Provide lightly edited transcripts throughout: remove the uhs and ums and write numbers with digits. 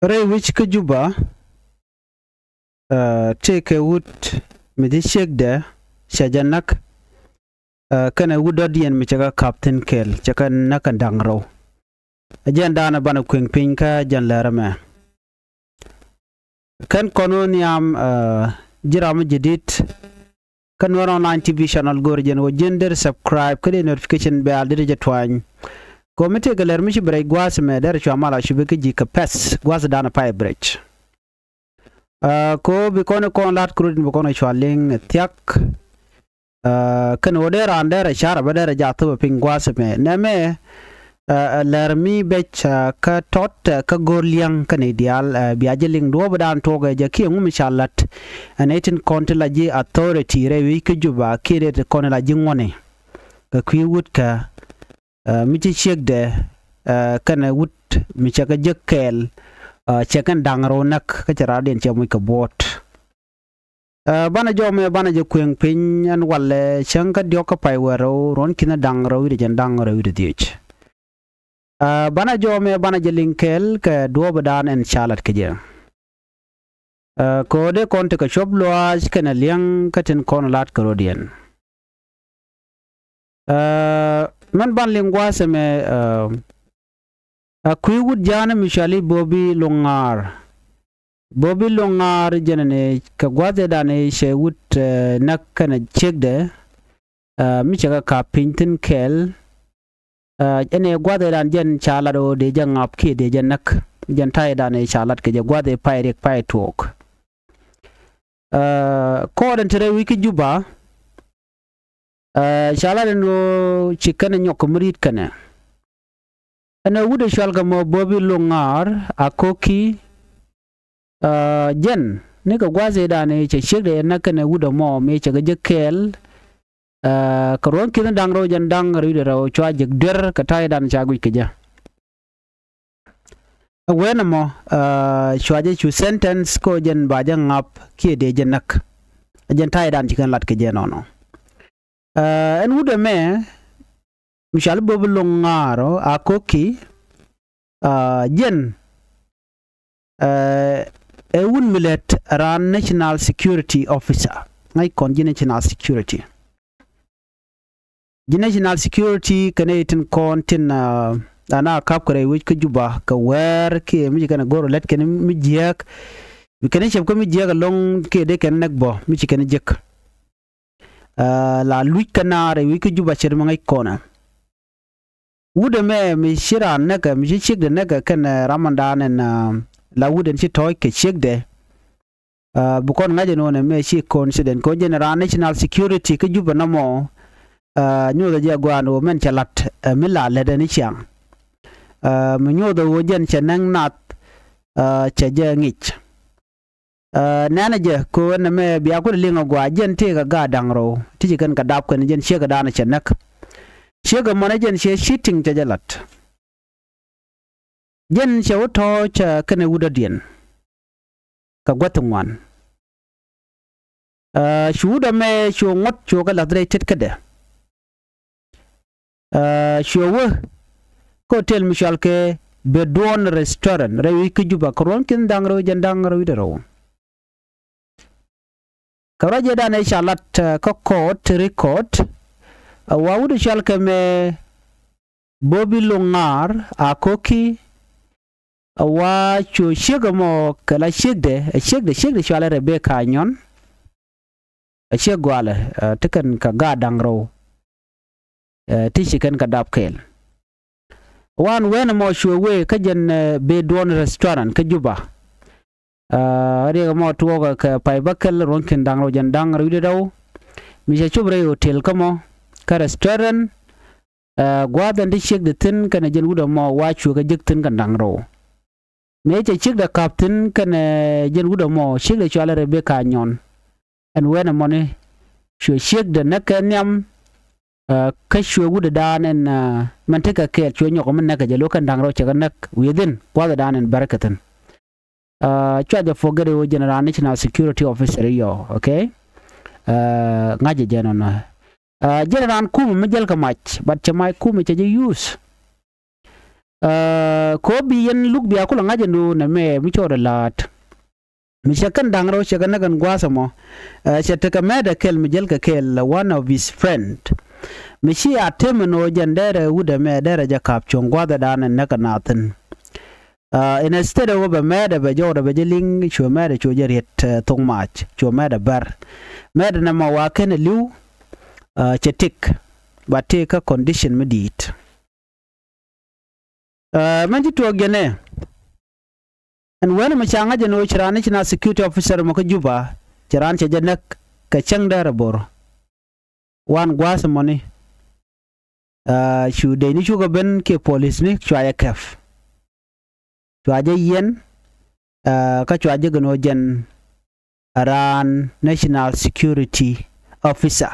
Ray which Kajuba take a wood midi shake there shajanak kana wood odian michaga captain kel chaka naka dangro ajan dana bana kwing pinka jan larame kan kononiam jiram jadid kan war online TV channel gorjen wo gender subscribe kade notification bell dirje twany komite galer mishi break gwas me der chamala shibeke jika pes gwas dana pay break ko bi kono kon lat krudin bi kono chwaling tiak kan odera andere shara badera jatu ping gwas me neme lermi bech ka tot ka gorliang kan ideal biajeling do badan toga je ki ngum shalat anetin kontelaji authority rewi ke juba kire kono la jingone ka kwiwut ka michi shek de kana wut micha ka jekel chekan dangro nak ka chara den che muy ka bot bana jome bana je kweng pin an walle chanka dioka pai wero ron kina dangro wi de dangro wi de dich bana jome bana je linkel ka do badan en chalat ke je ko de konte ka shop loaj kana liang ka ten kon lat ka rodien man ban lingwa seme kwiwud jana mishali Bobby Longar janane ka gwade dane shewut nakana chegde michaga ka pintin kel ene gwade dan jen chala do de jangap ki de janak jan tay dane chalat ke gwade payrek pay tok ko den tere wiki juba shala no chicken nyok murit kana ana wude shalga mo Bobby Longar akoki jen ne ka gwaze da ne che shegde na kana wude mo me che ga jekel karon kin dangro jan dang ri ro chwa jeg der ka tay dan cha gui ke ja wena mo chwa je chu sentence ko jen ba jang ngap ki de jenak jen tay dan chikan lat ke je no en wude me mishal Bobby Longaro akoki jen un millet ran national security officer ngai kon national security national security kanetin kon tin ana kap kare wich ka juba ka wer ke mi kana goro let ken mi jiak mi kana chep ko mi jiak long ke de ken nak bo mi kana jek la luik kana re wi ka juba cher mangai kona wude me mi shiran naka mi shik de naka kan ramadan en la wuden ci toy ke shik de bu kon ngaje no ne me shi consident ko general national security ke juba namo nyo da jagwano men chalat mi la le de ni chiang mi nyo da wojen chenang nat che je ngich nana je ko na me biya ko linga gwa jen te ga dangro ti kan ka dap kan jen she ga dana chenak shega manajen she shitting ta jalat jen she woto cha kana wuda dien ka gwatungwan shuda me shu ngot chu ka ladre tit kada shuwa ko tel mishal ke bedon restaurant rewi ki juba kron kin dangro jen dangro widero karaje dane shalat ka court record wawudu shalke me Bobby Longar akoki wa chu shega mo kala shegde shala Rebecca nyon shegwale tikan ka ga dangro tishikan ka dapkel wan wen mo shuwe ka jen bedon restaurant ka juba re mo tuwa ka pay bakel ronkin dangro jen dangro widaw mi se chubre hotel kamo ka restaurant gwada ndi shek de tin kana jen wuda mo wachu ga jektin kan dangro me che shek da captain kana jen wuda mo shek de chala Rebecca nyon en wena mone shu shek de nakanyam ka shu wuda dan en mantaka ke chu nyoko men naka je lokan dangro che nak within gwada dan en barakatan chwa de fogere wo general national security officer yo okay ngaje jeno general kum majal ka mach but chamai kum che use ko bi yen luk bi akula ngaje nu na me mi chora lat mi shakan dangro shakan nagan gwasa mo shataka meda kel mi jel ka kel one of his friend mi shi atemno jandere wuda me dere ja kapchon gwada danan nakanatin instead of ba meda ba jora ba jeling shu meda chu jeriet tong mach chu meda bar meda na ma wa ken liu chetik ba te ka condition medit manji to gene and when ma changa jeno chirani china security officer mo ko juba chiran che janak ka changda rabor wan gwas money shu de ni shuga ben ke police ni chwaya kaf chwaje yen ka chwaje gno jen ran national security officer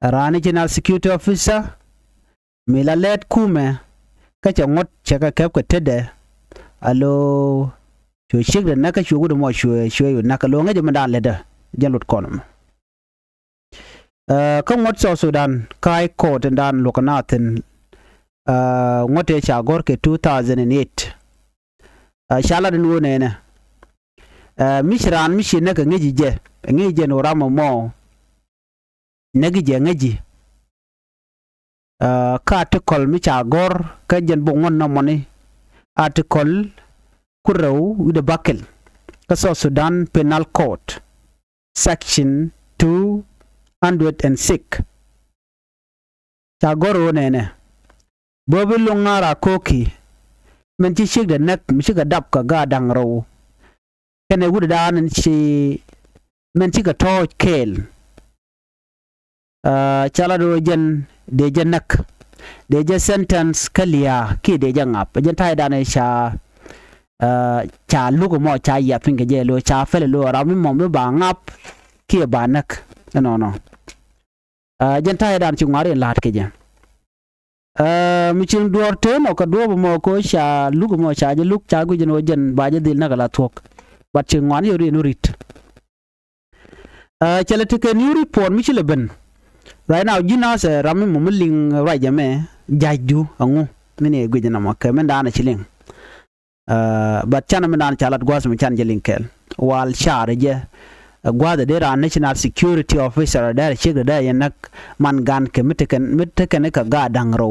ran national security officer mila let kume ka changot chaka kaf ko tede alo chu shigda naka chu gudu mo chu naka lo ngaje mandan leda jalut konum ka ngot so Sudan kai court dan lokanatin ngote cha gorke 2008 shala den wone ne mishran mishi naka ngije no ramo mo nagije ngaji ka article mi cha gor ka jen bo ngon no moni article kurau with the buckle kaso Sudan Penal Court section 206 chagoro nene bobi lungara koki menti shik de nek mishika dap ka ga dangro kene wuda dan chi menti ka to kel chala do jen de jenak de je sentence kalia ki de jangap jen tai dan sha cha lugo mo cha ya pinga je lo cha fele lo rami mo me ba ngap ki ba nak no jen tai dan chi ngare lat ke je mi chin duor te mo ka do mo ko sha lugo mo cha je luk cha gu jen jen ba je dil na kala thok bat chi ngwan yo ri no rit chala te ke new report mi chile ben right now jina se rami mo muling right jame jaju angu mine gu jen mo ka men da na chiling but chana menan chalat gwas mi chan jelinkel wal sharje gwada dera national security officer da shiga da yanak man gan ke miteken ka ga dangro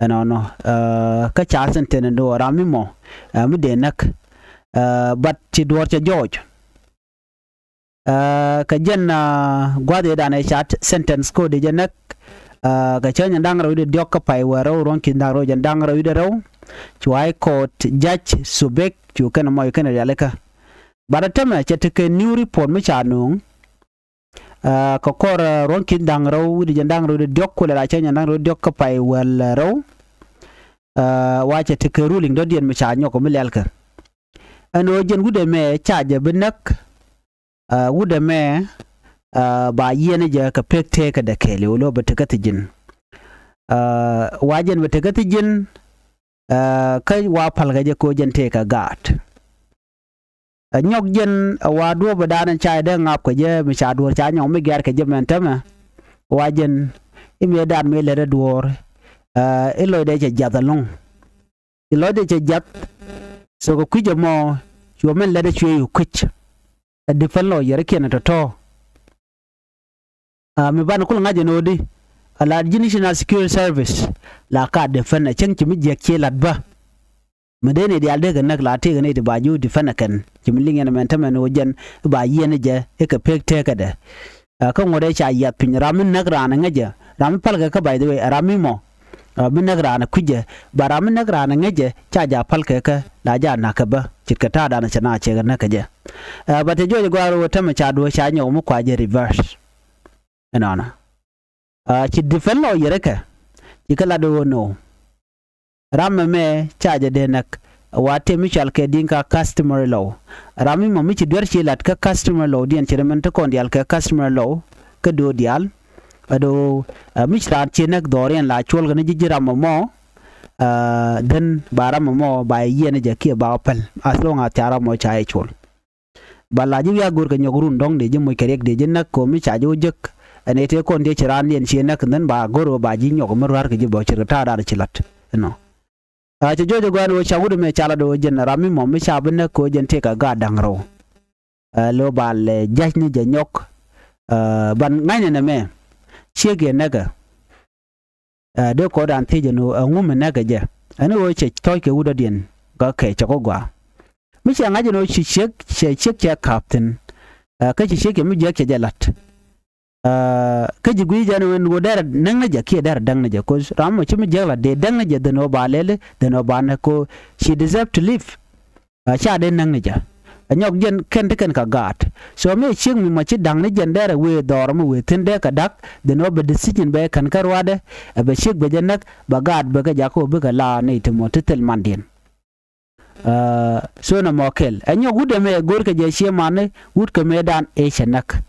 no ka cha senten do rami mo mi de nak but ti dor cha George ka jenna gwada da na chat sentence ko de janak ka chanya dangro de dokka pai waro ron kin dangro jan dangro de ro chuai court judge subek chu kana moy kana yaleka baratama cheteke new report mi chanung ko kor ron kin dangro de jandangro de dokko la chanya dangro dokka pai wal ro wa cheteke ruling do dien mi chanyo ko mi lelka ano jen gude me chaje benak gude me ba yene je ka pekte ka da kele lo batakatijin wajen batakatijin kai wa palgaje ko jente ka gat nyok jen wa do badanan chai de ngap ko je mi cha do cha nyong mi ger ka je mentama wajen ime dan me le dor elo de je jadalong elo de je jat so ko kuje mo yo men le de chwe yu kuch de fallo yere ken to mi ban kul ngaje no di ala national security service la ka de fana chen chimi je ke ladba medene di alde ga nak la te ga ne de baju di fana kan chimi lingen men tamen ojen ba yene je e ka pek te ka de ka ngode cha ya pin ramin nak rana ngaje ram pal ga ka by the way rami mo min nak rana kuje ba ramin nak rana ngaje cha ja pal ka la ja na ka ba cikata da na chana che ga na ka je ba te joje gwaro ta ma cha do cha nyo mu kwa je reverse enana ci defenlo yereka ikala do no ramme me charge de nak wate michal ke dinka customer law rami mo mi ci der ci lat ka customer law dien ci men to kon dial ka customer law ka do dial ado michra ci nak dorien la chol ga ni jira mo den baram mo ba yene je ke ba pel aslo nga tiara mo cha e chol balaji ya gur ka nyogurun dong de je mo kerek de je nak ko mi cha jo jek ane te kon de chiran yen chi nak nan ba goro ba ji nyok mar war ke ji bo chir ta da chilat no a che jojo gwan wo cha wudu me chala do jen rami mo me cha bin ko jen te ka ga dangro lo ba le jaj ni je nyok ban ngai ne me chege naga de ko dan te je no ngum naga je ane wo che toy ke wuda dien ga ke cha ko gwa mi cha ngaje no chi chek cha captain ka chi chek mi je ke jalat ka ji gui jana wen go dara nang na ja ke dara dang na ja ko ram chi mi jagla de dang na ja de no ba lele de no ba na ko she deserve to live cha de nang na ja anyok jen ken de ken ka gat so me ching mi ma chi dang na jen dara we dor mu we tin de ka dak de no be decision be kan karwade be chik be janak ba gat be ka ja ko be ka la ne to mo tel mandien so na mokel anyok gude me gor ka je che mane wut ka me dan e chenak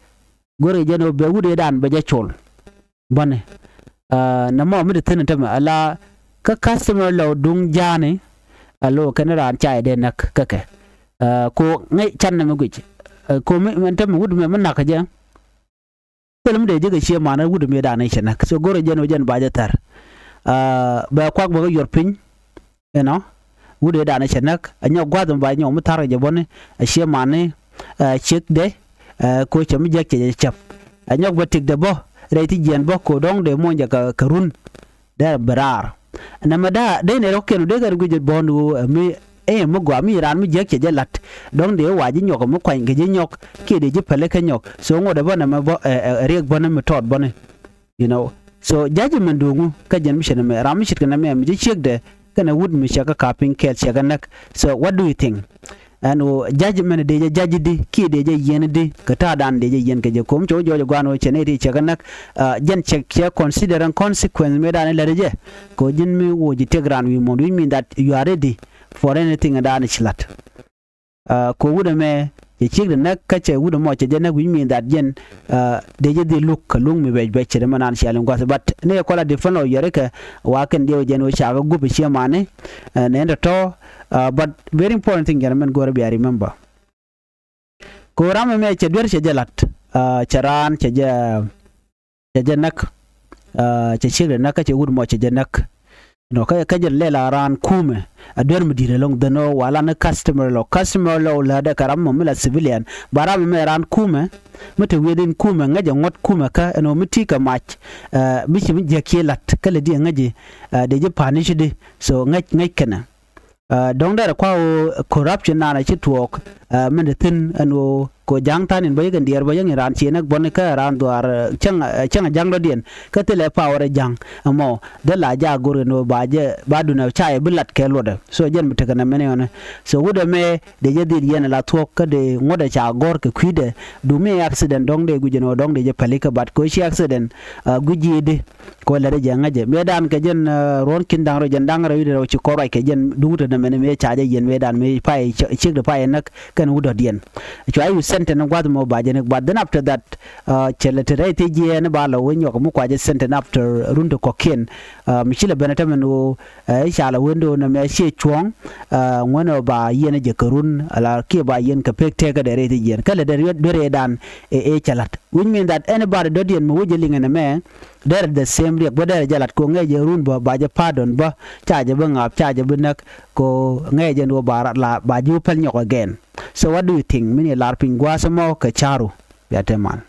gore jeno be wude dan be jachol bane na mo mi tin tam ala ka customer lo dung jane alo kanara chai de nak kake ko ngai chan na mguj ko mi tam wud me man ka je telam de je che mana wud me dan ai nak so gore jeno jen ba jatar ba kwak ba yor pin wude dan ai nak anyo gwadum ba nyo mutar je bone che mane chek de ko cham jak che chap anyok batik de bo reiti jen bo ko dong de monja ka karun der barar namada de ne roken de gar guje bondu mi mo gwa mi ran mi jak che jalat dong de waji nyok mo kwan ge nyok ke de je pele ka nyok so ngode bona ma bo rek bona mi tot bona so judgment dungu ka jen mi shene me ram mi shit kana me mi chek de kana wood mi shaka kaping kel shaka nak so what do you think and judgment de judge di ki de je yen di kata dan de je yen ke je kom cho jo gwano chene ri chaganak jen check considering consequence me dan la je ko jin mi wo ji tegran we mean that you are ready for anything dan chlat ko wuda me je chik de nak ka che wuda mo che je nak we mean that jen de je di look lung mi be chere manan shalin gwas but ne ko la defano yere ka wa kan de je no cha ga gubi che mane ne to but very important thing gentlemen go be remember ko ram me che der che jalat charan che je nak che chik nak che wud mo che je nak no ka je lela ran kume adwer mu dire long the no wala na customer lo la da karam mo la civilian baram me ran kume mate wedin kume ngaje ngot kume ka no miti ka match bichi mi je kelat kala di ngaje de je punish de so ngaj kana dong da kwa corruption na chi tuok men de tin anu ko jang tan in bayi gandiar bayang ran chi nak bon ka ran duar chang jang do dien ka tele power jang mo de la ja gor no baje badu na chai bilat ke loda so jen mutaka na mene ona so wuda me de je dir yen la tuok ka de ngoda cha gor ke kwide du me accident dong de guje no dong de je palika bat ko shi accident guji de ko la de janga je me dan ke jen ron kin dang ro jen dang ro de ro chi ko ke jen du de na mene me cha je yen me dan me pai chik de pai nak kan wuda dien cho ayu senten gwad mo baje ne but then after that cheletere te je ne bala wonyo ko mu kwaje senten after rundo koken michile benata menu shala wendo na me she chuong ngono ba yene je karun ala ke ba yen ka pek te ga dere te je kala dere dan chalat which mean that anybody dodien mo wuje linga ne me there the same reak bo dere jalat ko ngeje run ba baje pardon ba chaje ba ngap chaje benak ko ngeje no barat la ba ju pel nyok again. So what do you think? Mini larping guasamo ke charu ya teman.